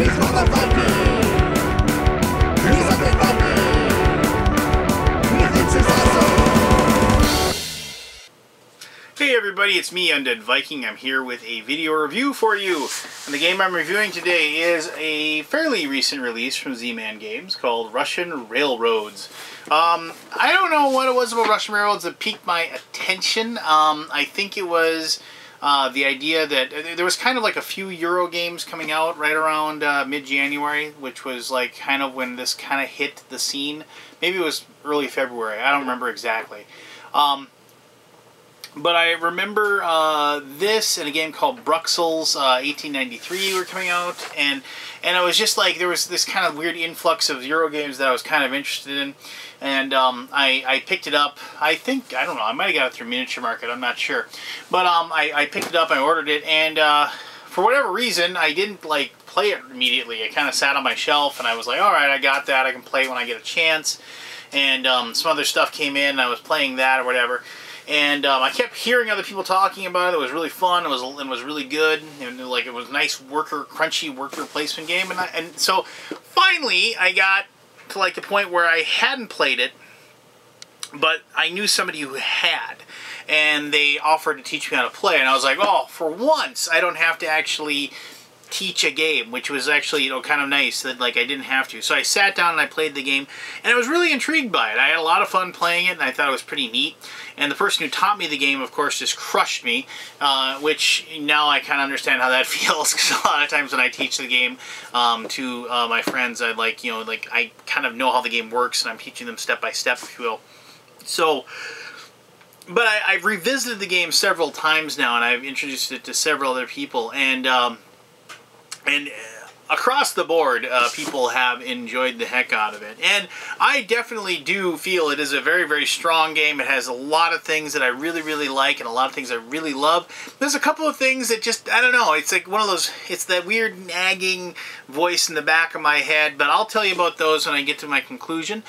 Hey everybody, it's me, Undead Viking. I'm here with a video review for you. And the game I'm reviewing today is a fairly recent release from Z-Man Games called Russian Railroads. I don't know what it was about Russian Railroads that piqued my attention. I think it was the idea that there was kind of like a few Euro games coming out right around mid-January, which was like kind of when this kind of hit the scene. Maybe it was early February. I don't remember exactly. But I remember this and a game called Bruxelles 1893 were coming out, and it was just like there was this kind of weird influx of Euro games that I was kind of interested in, and I picked it up. I don't know, I might have got it through Miniature Market, I'm not sure. But I picked it up, I ordered it, and for whatever reason, I didn't like play it immediately. It kind of sat on my shelf, and I was like, alright, I got that, I can play it when I get a chance. And some other stuff came in, and I was playing that or whatever. And I kept hearing other people talking about it. It was really fun. It was really good. And like it was a nice crunchy worker placement game. And so finally I got to like the point where I hadn't played it, but I knew somebody who had, and they offered to teach me how to play. And I was like, oh, for once I don't have to actually teach a game, which was actually, you know, kind of nice that like I didn't have to. So I sat down and I played the game, and I was really intrigued by it. I had a lot of fun playing it, and I thought it was pretty neat. And the person who taught me the game, of course, just crushed me, which now I kind of understand how that feels, because a lot of times when I teach the game to my friends, I like, you know, like I kind of know how the game works, and I'm teaching them step by step, if you will. So, but I've revisited the game several times now, and I've introduced it to several other people, and across the board, people have enjoyed the heck out of it. And I definitely do feel it is a very, very strong game. It has a lot of things that I really, really like, and a lot of things I really love. There's a couple of things that just, I don't know, it's like one of those, it's that weird nagging voice in the back of my head, but I'll tell you about those when I get to my conclusion.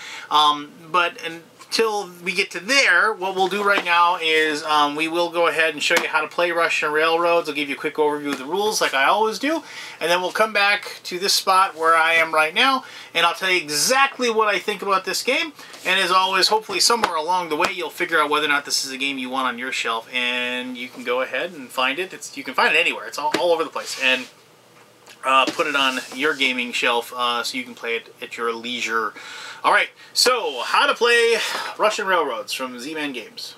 Until we get to there, what we'll do right now is we will go ahead and show you how to play Russian Railroads. I'll give you a quick overview of the rules like I always do, and then we'll come back to this spot where I am right now, and I'll tell you exactly what I think about this game. And as always, hopefully somewhere along the way you'll figure out whether or not this is a game you want on your shelf, and you can go ahead and find it. You can find it anywhere. It's all over the place, and put it on your gaming shelf so you can play it at your leisure. Alright, so how to play Russian Railroads from Z-Man Games.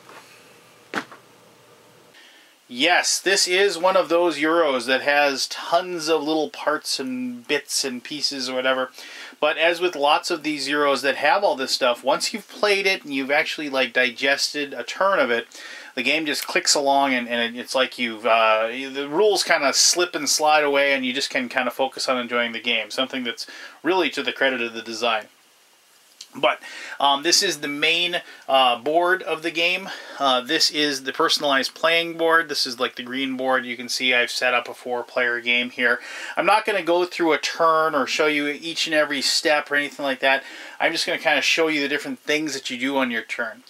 Yes, this is one of those Euros that has tons of little parts and bits and pieces or whatever. But as with lots of these Euros that have all this stuff, once you've played it and you've actually like digested a turn of it, the game just clicks along, and it's like you've the rules kind of slip and slide away, and you just can kind of focus on enjoying the game. Something that's really to the credit of the design. But this is the main board of the game. This is the personalized playing board. This is like the green board. You can see I've set up a 4-player game here. I'm not going to go through a turn or show you each and every step or anything like that. I'm just going to kind of show you the different things that you do on your turn.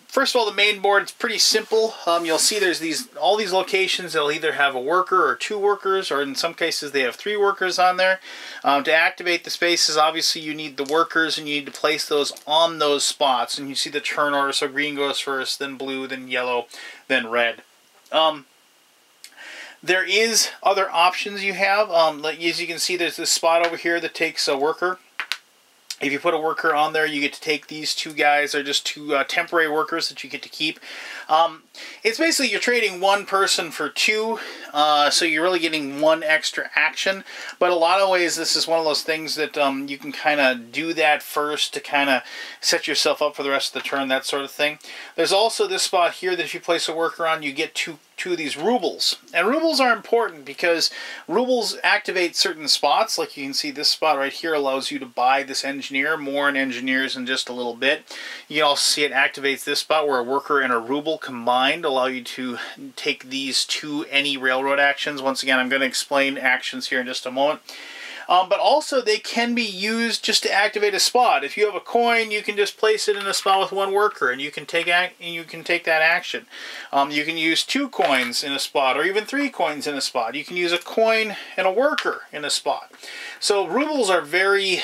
First of all, the main board is pretty simple. You'll see there's all these locations. They'll either have a worker or 2 workers, or in some cases they have 3 workers on there. To activate the spaces, obviously you need the workers, and you need to place those on those spots. And you see the turn order, so green goes first, then blue, then yellow, then red. There is other options you have. As you can see, there's this spot over here that takes a worker. If you put a worker on there, you get to take these 2 guys. They're just 2 temporary workers that you get to keep. It's basically you're trading 1 person for 2, so you're really getting 1 extra action. But a lot of ways, this is one of those things that you can kind of do that first to kind of set yourself up for the rest of the turn, that sort of thing. There's also this spot here that if you place a worker on, you get 2 of these rubles. And rubles are important because rubles activate certain spots. Like you can see, this spot right here allows you to buy this engineer. More on engineers in just a little bit. You can also see it activates this spot where a worker and a ruble combined allow you to take these 2 any railroad actions. Once again, I'm going to explain actions here in just a moment. But also they can be used just to activate a spot. If you have a coin, you can just place it in a spot with one worker, and you can take that action. You can use 2 coins in a spot, or even 3 coins in a spot. You can use a coin and a worker in a spot. So rubles are very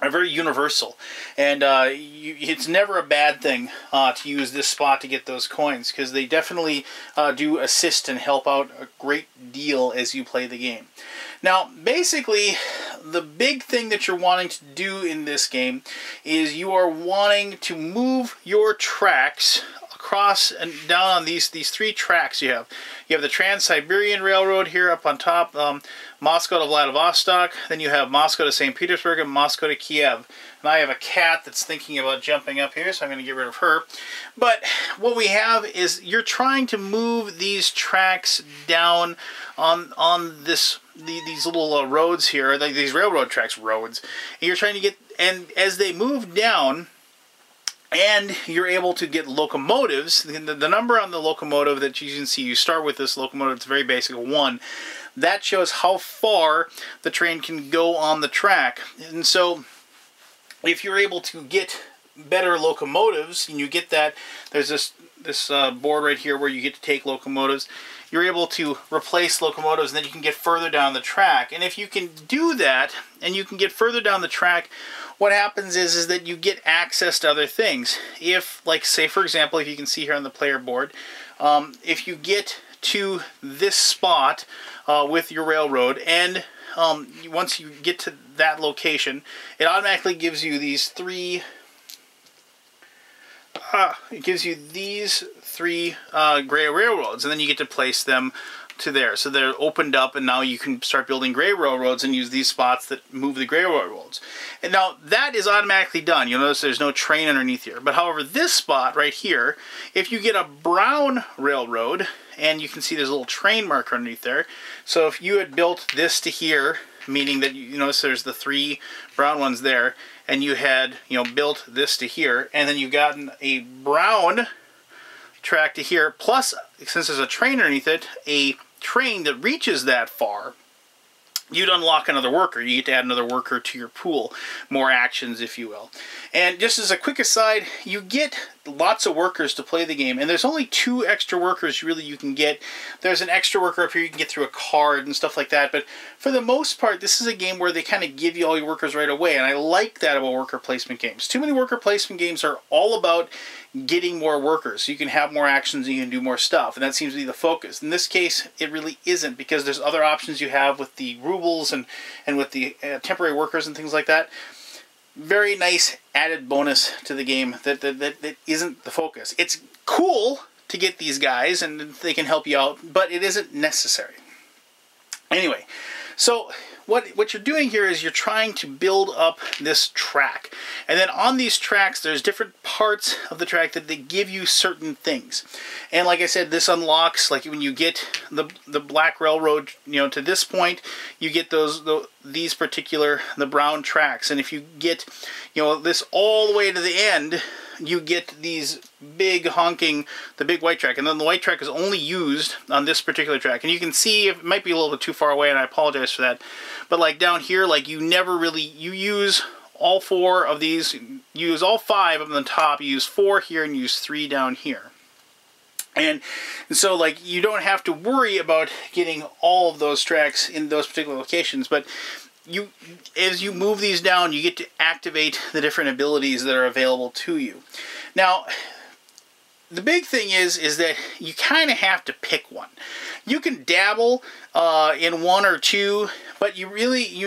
universal, and it's never a bad thing to use this spot to get those coins, because they definitely do assist and help out a great deal as you play the game. Now, basically, the big thing that you're wanting to do in this game is you are wanting to move your tracks across and down on these 3 tracks you have. You have the Trans-Siberian Railroad here up on top, Moscow to Vladivostok, then you have Moscow to St. Petersburg, and Moscow to Kiev. And I have a cat that's thinking about jumping up here, so I'm going to get rid of her. But what we have is you're trying to move these tracks down on these little roads here, these railroad tracks, roads. And you're trying to get, and as they move down, and you're able to get locomotives. The number on the locomotive that you can see, you start with this locomotive, it's very basic, 1. That shows how far the train can go on the track. And so if you're able to get better locomotives, and you get that, there's this board right here where you get to take locomotives, you're able to replace locomotives, and then you can get further down the track. And if you can do that, and you can get further down the track, what happens is that you get access to other things. If, like, say for example, if you can see here on the player board, if you get to this spot with your railroad, and once you get to that location, it automatically gives you these 3 gray railroads, and then you get to place them to there. So they're opened up, and now you can start building gray railroads and use these spots that move the gray railroads. And now that is automatically done. You'll notice there's no train underneath here. But however, this spot right here, if you get a brown railroad, and you can see there's a little train marker underneath there. So if you had built this to here, meaning that you notice there's the 3 brown ones there, and you had built this to here, and then you've gotten a brown track to here, plus, since there's a train underneath it, a train that reaches that far, you'd unlock another worker. You get to add another worker to your pool. More actions, if you will. And just as a quick aside, you get lots of workers to play the game, and there's only 2 extra workers really you can get. There's an extra worker up here you can get through a card and stuff like that, but for the most part, this is a game where they kind of give you all your workers right away, and I like that about worker placement games. Too many worker placement games are all about getting more workers, so you can have more actions and you can do more stuff, and that seems to be the focus. In this case, it really isn't, because there's other options you have with the rubles and with the temporary workers and things like that. Very nice added bonus to the game that isn't the focus. It's cool to get these guys, and they can help you out, but it isn't necessary. Anyway, so what you're doing here is you're trying to build up this track. And then on these tracks, there's different parts of the track that they give you certain things. And like I said, this unlocks, like when you get the black railroad, to this point, you get these particular, the brown tracks. And if you get, this all the way to the end, you get these big honking, the big white track. And then the white track is only used on this particular track. And you can see it might be a little bit too far away, and I apologize for that. But like down here, like you use all 4 of these, you use all 5 up on the top, you use 4 here, and you use 3 down here. And so like you don't have to worry about getting all of those tracks in those particular locations, but as you move these down, you get to activate the different abilities that are available to you. Now, the big thing is that you kind of have to pick one. You can dabble in 1 or 2, but you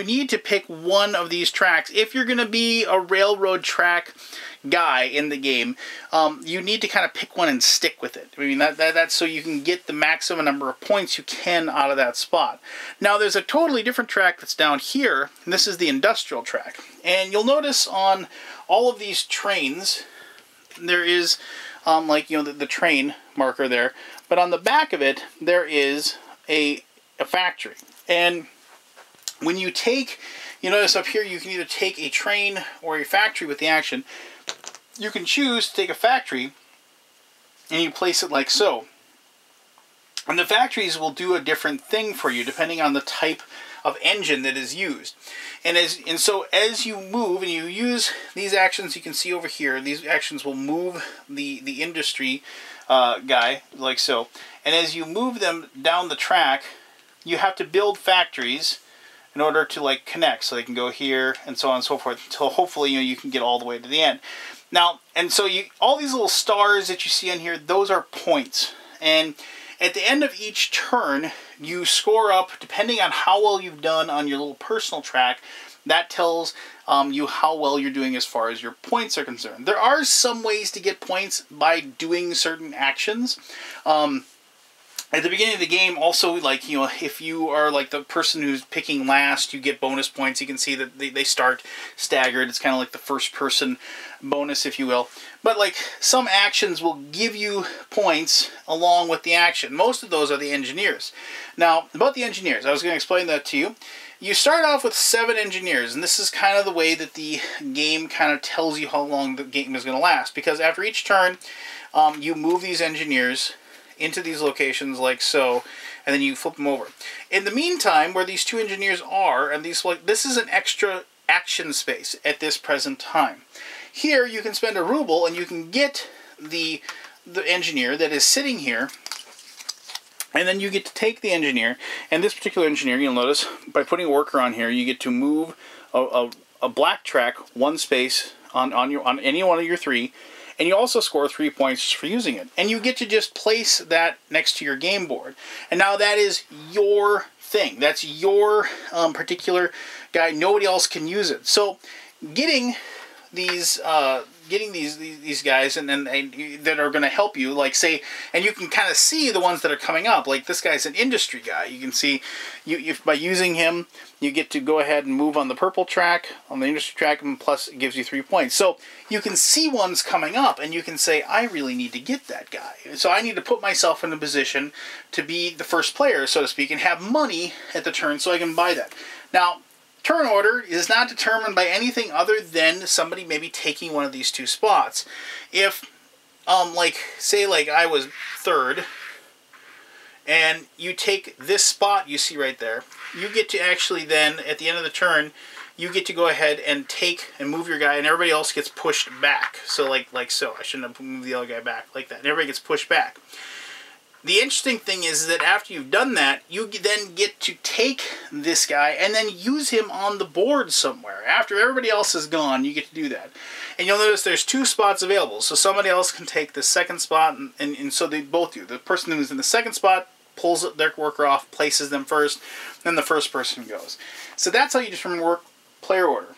need to pick one of these tracks. If you're going to be a railroad track guy in the game, you need to kind of pick one and stick with it. I mean, that's so you can get the maximum number of points you can out of that spot. Now, there's a totally different track that's down here, and this is the industrial track. And you'll notice on all of these trains, there is the train marker there, but on the back of it there is a factory. And when you take, notice up here you can either take a train or a factory with the action. You can choose to take a factory and you place it like so. And the factories will do a different thing for you depending on the type of engine that is used. And so as you move and you use these actions, you can see over here, these actions will move the industry guy, like so. And as you move them down the track, you have to build factories in order to like connect, so they can go here and so on and so forth, until hopefully you can get all the way to the end. Now, and so all these little stars that you see on here, those are points. And at the end of each turn, you score up, depending on how well you've done on your little personal track. That tells you how well you're doing as far as your points are concerned. There are some ways to get points by doing certain actions. At the beginning of the game, also, like, if you are like the person who's picking last, you get bonus points. You can see that they start staggered. It's kind of like the first person bonus, if you will. But like, some actions will give you points along with the action. Most of those are the engineers. Now, about the engineers, I was going to explain that to you. You start off with 7 engineers, and this is kind of the way that the game kind of tells you how long the game is going to last. Because after each turn, you move these engineers into these locations like so, and then you flip them over. In the meantime, where these 2 engineers are, and this is an extra action space at this present time. Here you can spend a ruble and you can get the engineer that is sitting here, and then you get to take the engineer, and this particular engineer, you'll notice, by putting a worker on here, you get to move a black track 1 space on any one of your 3, and you also score 3 points for using it. And you get to just place that next to your game board. And now that is your thing. That's your particular guy. Nobody else can use it. So getting these guys and that are going to help you, like say, and you can kind of see the ones that are coming up. Like this guy's an industry guy. You can see if by using him, you get to go ahead and move on the purple track, on the industry track, and plus it gives you 3 points. So you can see ones coming up, and you can say, I really need to get that guy. So I need to put myself in a position to be the first player, so to speak, and have money at the turn so I can buy that. Now, turn order is not determined by anything other than somebody maybe taking one of these 2 spots. If, say I was 3rd, and you take this spot you see right there, you get to actually then, at the end of the turn, you get to go ahead and take and move your guy, and everybody else gets pushed back. So like so. I shouldn't have moved the other guy back like that. And everybody gets pushed back. The interesting thing is that after you've done that, you then get to take this guy and then use him on the board somewhere. After everybody else is gone, you get to do that. And you'll notice there's 2 spots available. So somebody else can take the second spot, and so they both do. The person who's in the second spot pulls their worker off, places them first, then the first person goes. So that's how you determine player order.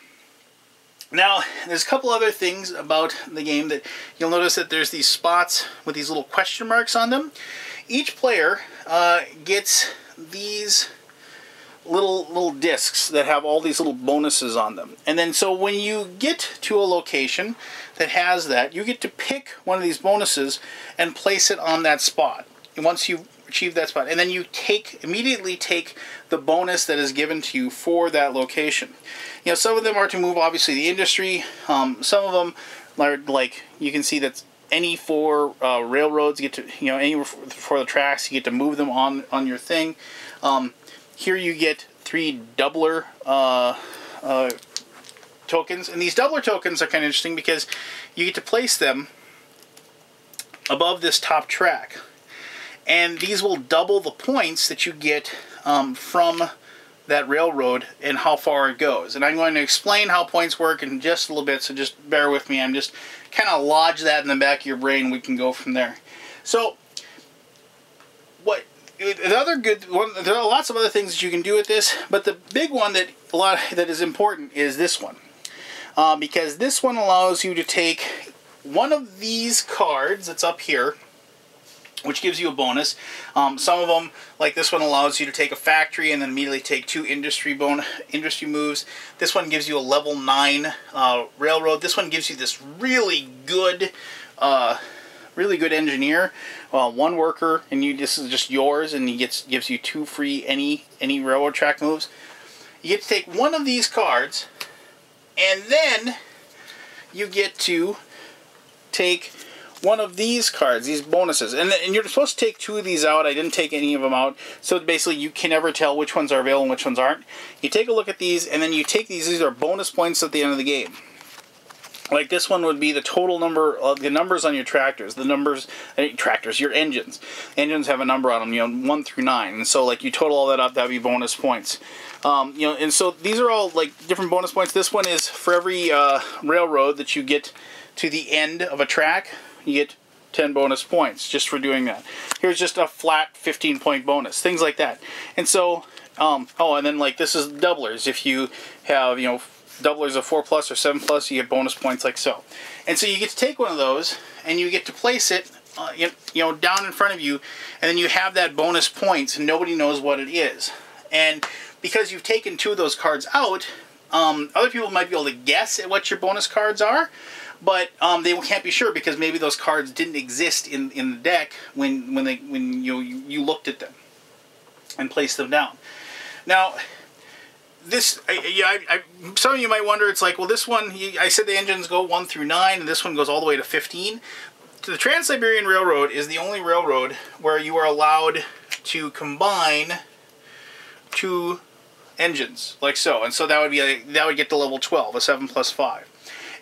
Now, there's a couple other things about the game that you'll notice that there's these spots with these little question marks on them. Each player gets these little discs that have all these little bonuses on them. And then so when you get to a location that has that, you get to pick one of these bonuses and place it on that spot. And once you've achieved that spot, and then you immediately take the bonus that is given to you for that location. Some of them are to move, obviously, the industry. Some of them are like, you can see that any 4 railroads get to, any for the tracks, you get to move them on your thing. Here you get 3 doubler tokens, and these doubler tokens are kind of interesting because you get to place them above this top track. And these will double the points that you get from that railroad and how far it goes. And I'm going to explain how points work in just a little bit, so just bear with me. I'm just kind of lodge that in the back of your brain. We can go from there. So, there are lots of other things that you can do with this, but the big one that is important is this one, because this one allows you to take one of these cards that's up here, which gives you a bonus. Some of them, like this one, allows you to take a factory and then immediately take 2 industry moves. This one gives you a level 9 railroad. This one gives you this really good engineer, 1 worker, and this is just yours, and he gives you 2 free any railroad track moves. You get to take one of these cards, and then you get to take one of these cards, these bonuses. And you're supposed to take 2 of these out. I didn't take any of them out. So basically you can never tell which ones are available and which ones aren't. You take a look at these, and then you take these. These are bonus points at the end of the game. Like this one would be the total number of the numbers on your tractors. The numbers, your engines. Engines have a number on them, you know, 1 through 9. And so like you total all that up, that would be bonus points. You know, and so these are all like different bonus points. This one is for every railroad that you get to the end of a track, you get 10 bonus points just for doing that. Here's just a flat 15-point bonus, things like that. And so, oh, and then like this is doublers. If you have, you know, doublers of 4+ or 7+, you get bonus points like so. And so you get to take one of those and you get to place it, you know, down in front of you, and then you have that bonus points and nobody knows what it is. And because you've taken 2 of those cards out, other people might be able to guess at what your bonus cards are, but they can't be sure because maybe those cards didn't exist in the deck when you looked at them and placed them down. Now, this, some of you might wonder, it's like, well, this one, I said the engines go 1 through 9, and this one goes all the way to 15. The Trans-Siberian Railroad is the only railroad where you are allowed to combine 2 engines, like so. And so that would be that would get to level 12, a 7+5.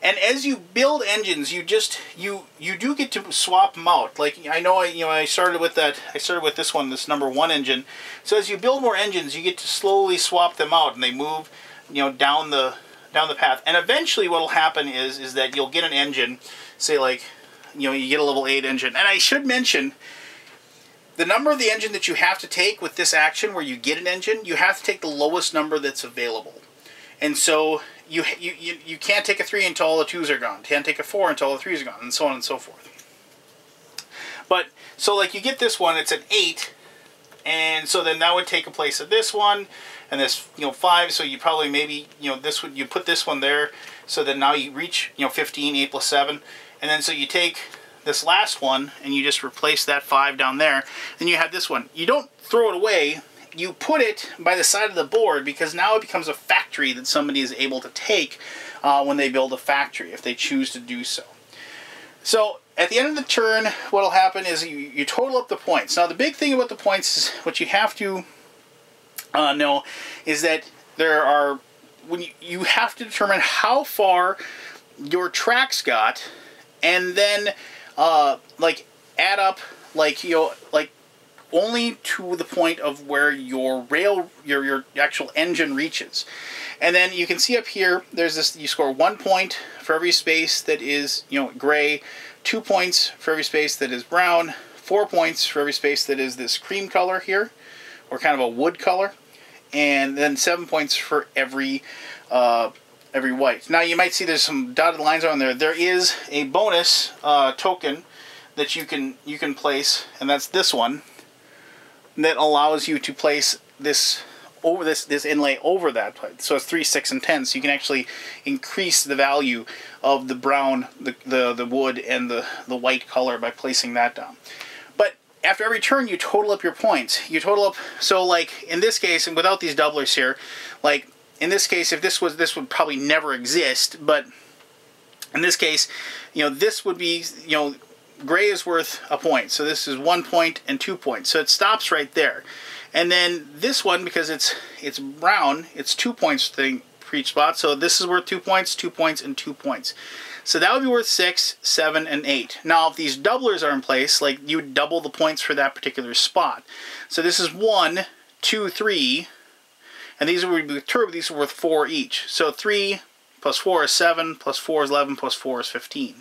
And as you build engines, you do get to swap them out. Like I know, I started with that. I started with this one, this number 1 engine. So as you build more engines, you get to slowly swap them out, and they move, you know, down the path. And eventually, what will happen is that you'll get an engine, say like, you know, you get a level 8 engine. And I should mention, the number of the engine that you have to take with this action, where you get an engine, you have to take the lowest number that's available. And so you can't take a 3 until all the 2s are gone. You can't take a 4 until all the 3s are gone, and so on and so forth. But, so like you get this one, it's an 8, and so then that would take a place of this one, and this, you know, 5, so you probably maybe, you know, this would, you put this one there, so then now you reach, you know, 15, 8 + 7, and then so you take this last one, and you just replace that 5 down there, and you have this one. You don't throw it away. You put it by the side of the board, because now it becomes a factory that somebody is able to take when they build a factory, if they choose to do so. So at the end of the turn, what will happen is you total up the points. Now the big thing about the points is what you have to know is that there are, when you have to determine how far your tracks got, and then like add up, like, you know, like only to the point of where your your actual engine reaches. And then you can see up here, there's this, you score 1 point for every space that is, you know, gray, 2 points for every space that is brown, 4 points for every space that is this cream color here, or kind of a wood color, and then 7 points for every white. Now you might see there's some dotted lines on there. There is a bonus token that you can place, and that's this one, that allows you to place this over this inlay over that. So it's 3, 6, and 10. So you can actually increase the value of the brown, the wood, and the white color by placing that down. But after every turn, you total up your points. You total up. So like in this case, and without these doublers here, like in this case, if this would probably never exist. But in this case, you know, this would be, you know, gray is worth a point, so this is 1 point and 2 points, so it stops right there. And then this one, because it's brown, it's 2 points for each spot, so this is worth 2 points, 2 points, and 2 points. So that would be worth 6, 7, and 8. Now if these doublers are in place, like you would double the points for that particular spot. So this is 1, 2, 3, and these would be with turbo, these are worth 4 each. So 3 plus 4 is 7, plus 4 is 11, plus 4 is 15.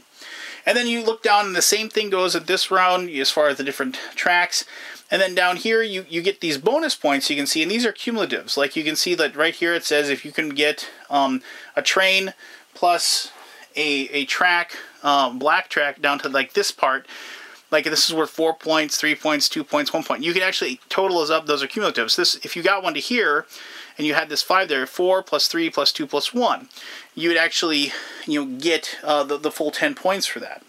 And then you look down, and the same thing goes at this round as far as the different tracks. And then down here, you get these bonus points you can see, and these are cumulatives. Like you can see that right here it says if you can get a train plus a track, black track, down to like this part, like this is worth 4 points, 3 points, 2 points, 1 point. You can actually total those up. Those are cumulatives. This, if you got one to here, and you had this 5 there, 4 plus 3 plus 2 plus 1, you would actually, you know, get the full 10 points for that.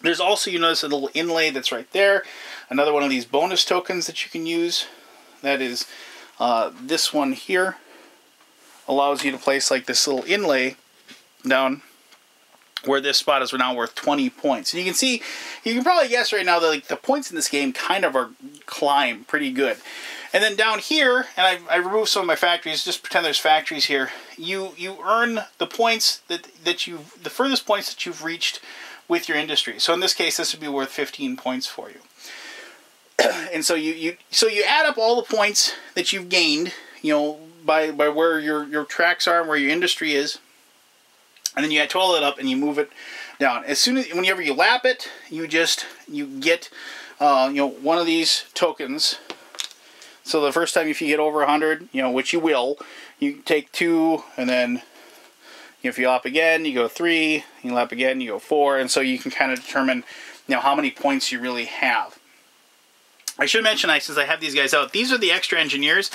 There's also, you notice, a little inlay that's right there. Another one of these bonus tokens that you can use. That is this one here. Allows you to place like this little inlay down where this spot is now worth 20 points. And you can see, you can probably guess right now that like the points in this game kind of are climb pretty good. And then down here, and I removed some of my factories, just pretend there's factories here. You earn the points the furthest points that you've reached with your industry. So in this case, this would be worth 15 points for you. And so you add up all the points that you've gained, you know, by where your tracks are and where your industry is. And then you add total it up and you move it down. As soon as, whenever you lap it, you get, you know, one of these tokens. So the first time if you get over 100, you know, which you will, you take 2, and then if you lap again, you go 3, you lap again, you go 4, and so you can kind of determine, you know, how many points you really have. I should mention, since I have these guys out, these are the extra engineers.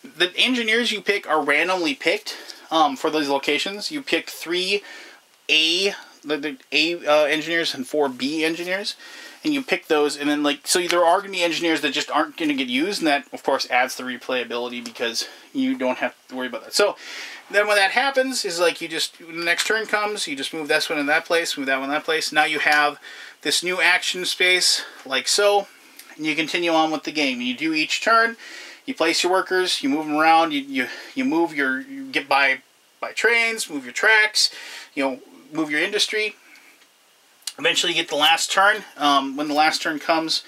The engineers you pick are randomly picked for those locations. You pick 3 A engineers and 4 B engineers. And you pick those, and then so there are going to be engineers that just aren't going to get used, and that of course adds the replayability because you don't have to worry about that. So then when that happens is like you just, when the next turn comes, you just move this one in that place, move that one in that place. Now you have this new action space like so, and you continue on with the game. You do each turn, you place your workers, you move them around, you move you get by trains, move your tracks, you know, move your industry. Eventually you get the last turn. When the last turn comes,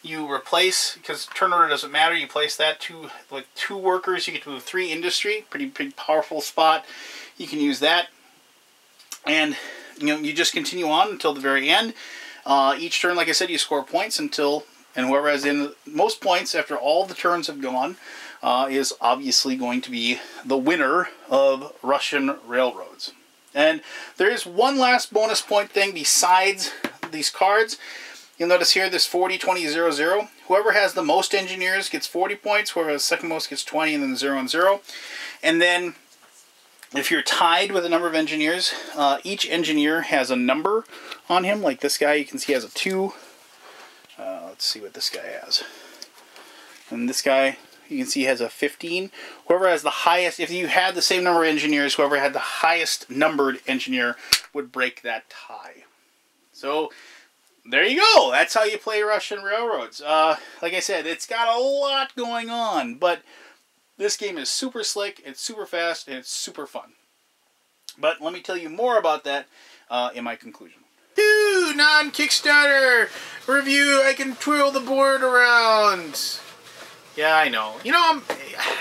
you replace, because turn order doesn't matter, you place that to like 2 workers, you get to move 3 industry, pretty powerful spot. You can use that. And you know, you just continue on until the very end. Each turn, like I said, you score points until, and whoever has in most points after all the turns have gone is obviously going to be the winner of Russian Railroads. And there is one last bonus point thing besides these cards. You'll notice here this 40, 20, 0, 0. Whoever has the most engineers gets 40 points. Whoever has the second most gets 20, and then 0 and 0. And then if you're tied with a number of engineers, each engineer has a number on him. Like this guy, you can see has a 2. Let's see what this guy has. And this guy, you can see has a 15. Whoever has the highest, if you had the same number of engineers, whoever had the highest numbered engineer would break that tie. So there you go. That's how you play Russian Railroads. Like I said, it's got a lot going on, but this game is super slick, it's super fast, and it's super fun. But let me tell you more about that in my conclusion. Non-Kickstarter review. I can twirl the board around. Yeah, I know. You know,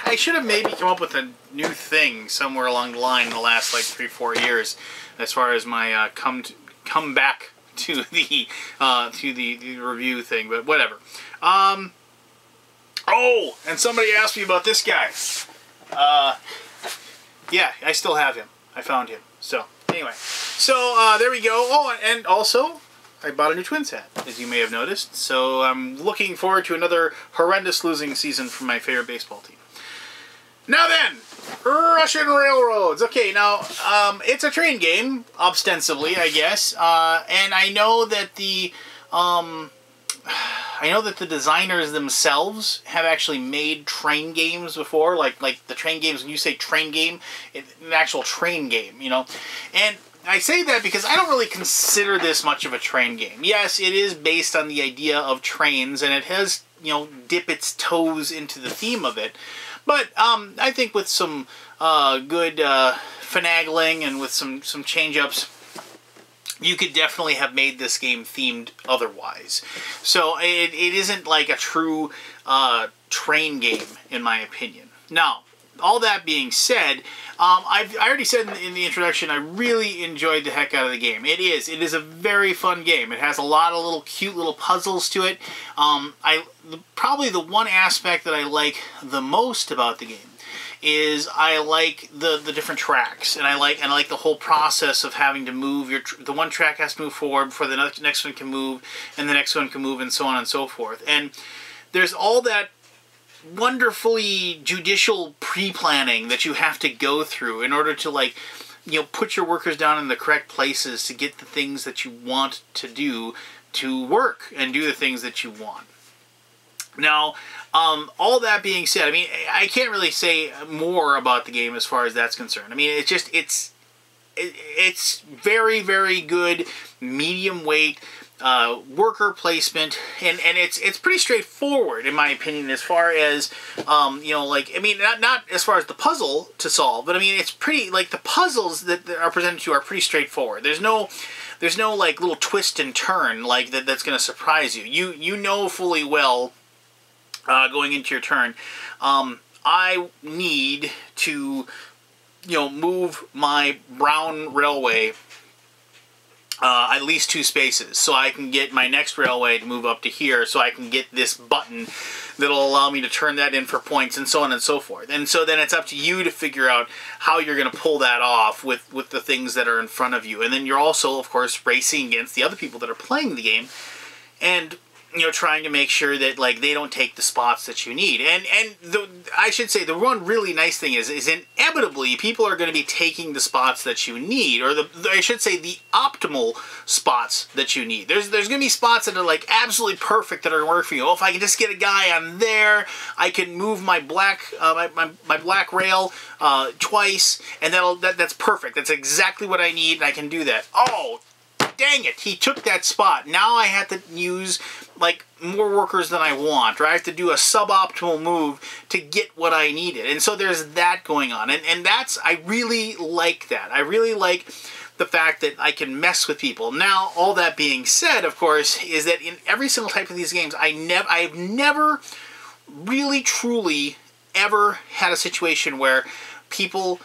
I should have maybe come up with a new thing somewhere along the line in the last like 3-4 years, as far as my come back to the review thing. But whatever. Oh, and somebody asked me about this guy. Yeah, I still have him. I found him. So anyway, so there we go. Oh, and also, I bought a new Twins hat, as you may have noticed. So I'm looking forward to another horrendous losing season from my favorite baseball team. Now then, Russian Railroads. Okay, now it's a train game, ostensibly, I guess. And I know that the designers themselves have actually made train games before, like the train games. When you say train game, an actual train game, you know. And I say that because I don't really consider this much of a train game. Yes, it is based on the idea of trains, and it has, you know, dip its toes into the theme of it. But I think with some good finagling and with some change-ups, you could definitely have made this game themed otherwise. So it isn't like a true train game, in my opinion. Now, all that being said, I already said in the introduction, I really enjoyed the heck out of the game. It is a very fun game. It has a lot of little cute little puzzles to it. Probably the one aspect that I like the most about the game is I like the different tracks, and I like the whole process of having to move the one track has to move forward before the next one can move, and the next one can move, and so on and so forth. And there's all that wonderfully judicial pre-planning that you have to go through in order to, like, you know, put your workers down in the correct places to get the things that you want to do to work and do the things that you want. Now, all that being said, I mean, I can't really say more about the game as far as that's concerned. I mean, it's it's very, very good medium weight worker placement, and it's pretty straightforward in my opinion as far as you know, like, I mean, not as far as the puzzle to solve, but I mean it's pretty, like, the puzzles that are presented to you are pretty straightforward. There's no like little twist and turn like that's going to surprise you. You know fully well going into your turn, I need to, you know, move my brown railway at least 2 spaces so I can get my next railway to move up to here, so I can get this button that'll allow me to turn that in for points, and so on and so forth. And so then it's up to you to figure out how you're going to pull that off with the things that are in front of you. And then you're also, of course, racing against the other people that are playing the game, and, you know, trying to make sure that, like, they don't take the spots that you need. And I should say, the one really nice thing is inevitably people are going to be taking the spots that you need, or I should say the optimal spots that you need. There's going to be spots that are, like, absolutely perfect that are working for you. Oh, if I can just get a guy on there, I can move my black my black rail twice, and that's perfect. That's exactly what I need, and I can do that. Oh, dang it, he took that spot. Now I have to use, like, more workers than I want, or I have to do a suboptimal move to get what I needed. And so there's that going on. And that's, I really like that. I really like the fact that I can mess with people. Now, all that being said, of course, is that in every single type of these games, I've never really, truly ever had a situation where people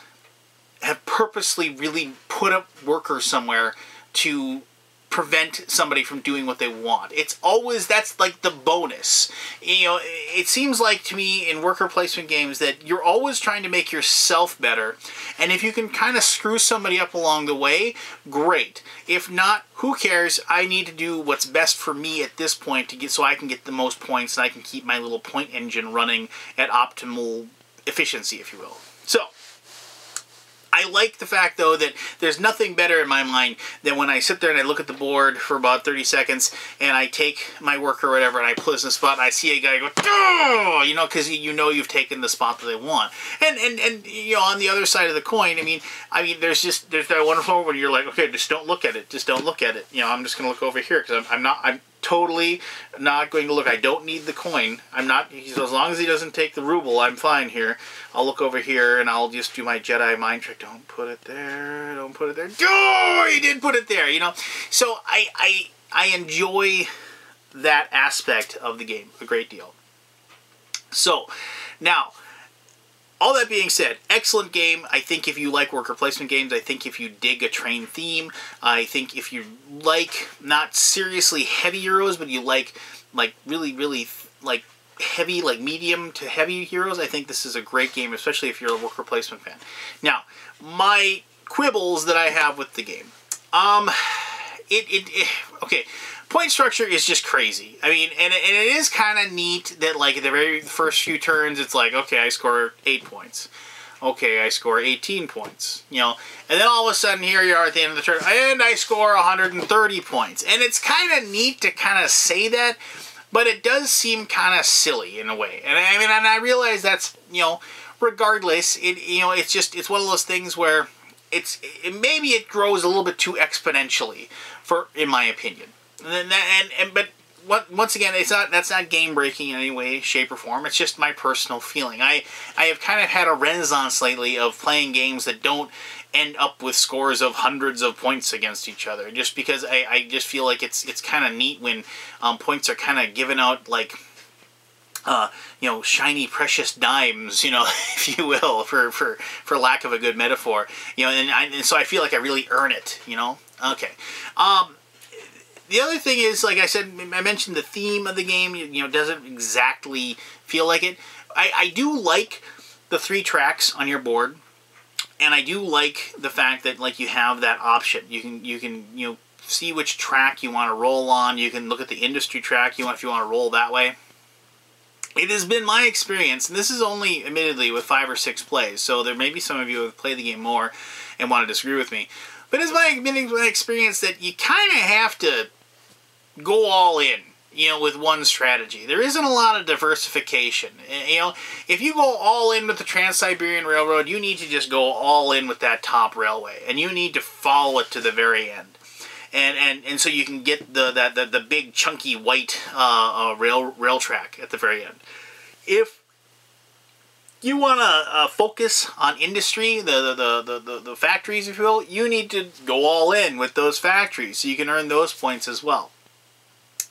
have purposely really put up workers somewhere to prevent somebody from doing what they want. It's always, that's like the bonus. You know, it seems like to me in worker placement games that you're always trying to make yourself better, and if you can kind of screw somebody up along the way, great. If not, who cares? I need to do what's best for me at this point to get, so I can get the most points and I can keep my little point engine running at optimal efficiency, if you will. So I like the fact, though, that there's nothing better in my mind than when I sit there and I look at the board for about 30 seconds and I take my worker or whatever and I put it in the spot and I see a guy go, oh, you know, because you know you've taken the spot that they want. And you know, on the other side of the coin, I mean, there's that wonderful moment where you're like, okay, just don't look at it. Just don't look at it. You know, I'm just going to look over here because I'm totally not going to look. I don't need the coin. I'm not, as long as he doesn't take the ruble, I'm fine here. I'll look over here and I'll just do my Jedi mind trick. Don't put it there. Don't put it there. Oh, he did put it there, you know. So I enjoy that aspect of the game a great deal. So now, all that being said, excellent game. I think if you like worker placement games, I think if you dig a train theme, I think if you like not seriously heavy Euros, but you like really, really like heavy, like medium to heavy Euros, I think this is a great game, especially if you're a worker placement fan. Now, my quibbles that I have with the game. Okay. Point structure is just crazy. I mean, and it is kind of neat that, like, at the very first few turns, it's like, okay, I score 8 points. Okay, I score 18 points. You know, and then all of a sudden, here you are at the end of the turn, and I score 130 points. And it's kind of neat to kind of say that, but it does seem kind of silly in a way. And I mean, and I realize that's, you know, regardless, it's one of those things where maybe it grows a little bit too exponentially, in my opinion. But once again, that's not game breaking in any way, shape, or form. It's just my personal feeling. I have kind of had a renaissance lately of playing games that don't end up with scores of hundreds of points against each other. Just because I just feel like it's kind of neat when points are kind of given out like you know, shiny precious dimes, you know, if you will, for lack of a good metaphor. You know, and so I feel like I really earn it. You know. Okay. The other thing is, like I said, I mentioned the theme of the game, you know, doesn't exactly feel like it. I do like the 3 tracks on your board, and I do like the fact that, like, you have that option. You can you know, see which track you want to roll on. You can look at the industry track if you want to roll that way. It has been my experience, and this is only, admittedly, with 5 or 6 plays, so there may be some of you who have played the game more and want to disagree with me. But it's been my experience that you kind of have to go all in you know, with one strategy. There isn't a lot of diversification. You know, if you go all in with the Trans-Siberian Railroad, you need to just go all in with that top railway, and you need to follow it to the very end. And so you can get the big chunky white rail track at the very end. If you want to focus on industry, the factories, if you will, you need to go all in with those factories so you can earn those points as well.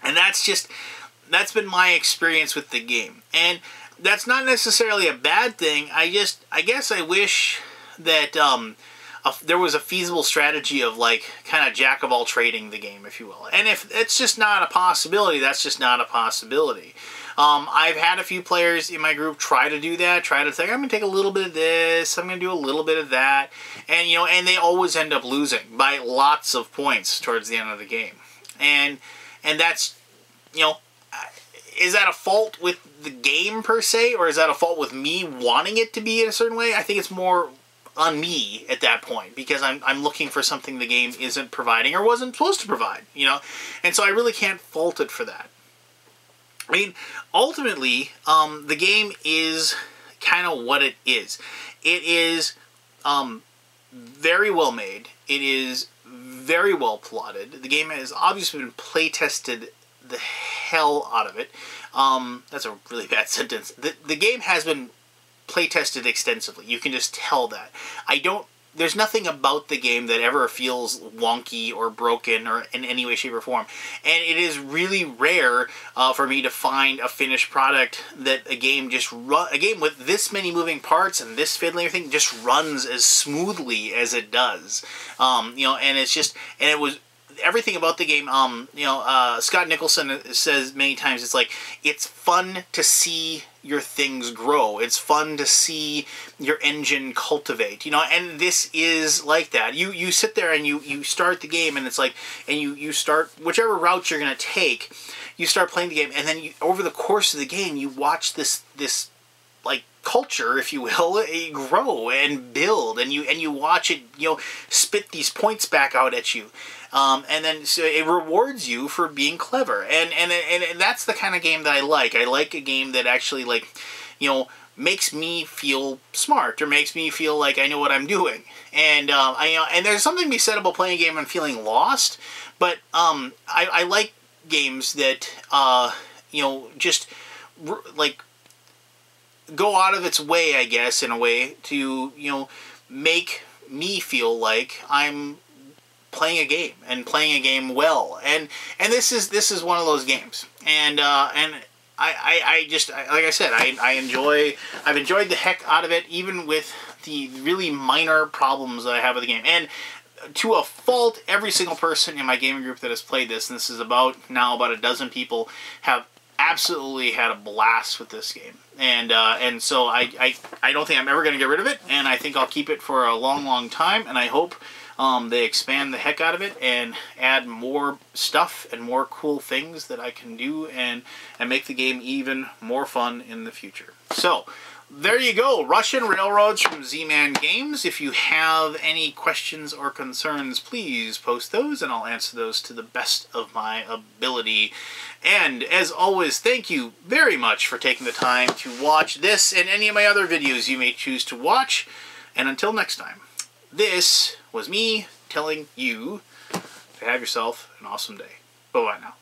And that's been my experience with the game. And that's not necessarily a bad thing. I guess I wish that there was a feasible strategy of, like, kind of jack of all trading the game, if you will. And if it's just not a possibility, that's just not a possibility. I've had a few players in my group try to do that, try to think, I'm going to take a little bit of this, I'm going to do a little bit of that, and, you know, and they always end up losing by lots of points towards the end of the game. And that's, you know, is that a fault with the game per se, or is that a fault with me wanting it to be in a certain way? I think it's more on me at that point, because I'm looking for something the game isn't providing or wasn't supposed to provide, you know, and so I really can't fault it for that. I mean, ultimately, the game is kind of what it is. It is very well made. It is very well plotted. The game has obviously been play tested the hell out of it. That's a really bad sentence. The game has been play tested extensively. You can just tell that. There's nothing about the game that ever feels wonky or broken or in any way, shape, or form. And it is really rare for me to find a finished product that a game with this many moving parts and this fiddling thing just runs as smoothly as it does. You know, and it was everything about the game. You know, Scott Nicholson says many times, it's like, it's fun to see your things grow. It's fun to see your engine cultivate, you know, and this is like that. You sit there and you start the game, and it's like, and you start whichever route you're going to take, you start playing the game, and then over the course of the game, you watch this like culture, if you will, grow and build, and you watch it, you know, spit these points back out at you. And then so it rewards you for being clever, and that's the kind of game that I like. I like a game that actually, like, you know, makes me feel smart or makes me feel like I know what I'm doing. And and there's something to be said about playing a game and feeling lost, but I like games that you know, just like go out of its way, I guess, in a way to, you know, make me feel like I'm playing a game and playing a game well, and this is one of those games, and I just, like I said, I've enjoyed the heck out of it, even with the really minor problems that I have with the game. And to a fault, every single person in my gaming group that has played this, and this is about a dozen people, have absolutely had a blast with this game. And so I don't think I'm ever going to get rid of it, and I think I'll keep it for a long time, and I hope they expand the heck out of it and add more stuff and more cool things that I can do and make the game even more fun in the future. So, there you go. Russian Railroads from Z-Man Games. If you have any questions or concerns, please post those and I'll answer those to the best of my ability. And as always, thank you very much for taking the time to watch this and any of my other videos you may choose to watch. And until next time, this was me telling you to have yourself an awesome day. Bye-bye now.